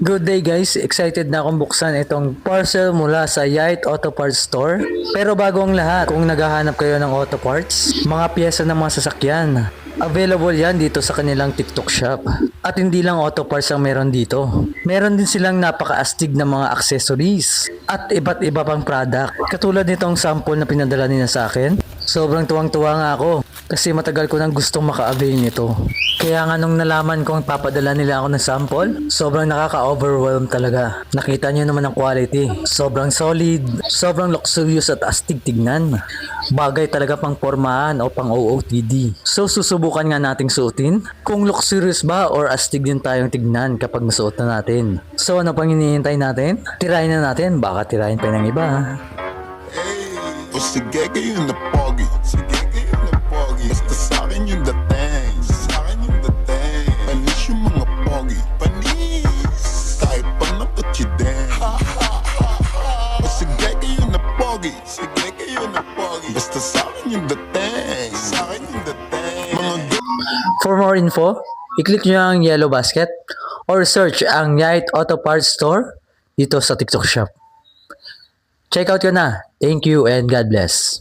Good day guys, excited na akong buksan itong parcel mula sa Yait Auto Parts Store. Pero bago ang lahat, kung naghahanap kayo ng auto parts, mga piyesa ng mga sasakyan, available yan dito sa kanilang TikTok shop. At hindi lang auto parts ang meron dito. Meron din silang napaka-astig na mga accessories at iba't iba pang product. Katulad nitong sample na pinadala nila sa akin. Sobrang tuwang-tuwa nga ako kasi matagal ko nang gustong maka-avail nito. Kaya nga nung nalaman kong papadala nila ako ng sample, sobrang nakaka-overwhelm talaga. Nakita nyo naman ang quality. Sobrang solid, sobrang luxurious at astig tignan. Bagay talaga pang pormahan o pang OOTD. So susubukan nga nating suotin kung luxurious ba or astig din tayong tignan kapag masuot na natin. So ano pang hinihintay natin? Tirahin na natin, baka tirahin pa ng iba. O sige kayo na pogi, sige kayo na pogi. Basta sa'kin yung dating, sa'kin yung dating. Panis yung mga pogi, panis. Kahit pa napatid din. O sige kayo na pogi, sige kayo na pogi. Basta sa'kin yung dating, sa'kin yung dating. Mga For more info, i-click nyo ang yellow basket or search ang Yait Auto Parts Store dito sa TikTok shop. Check out ko na. Thank you and God bless.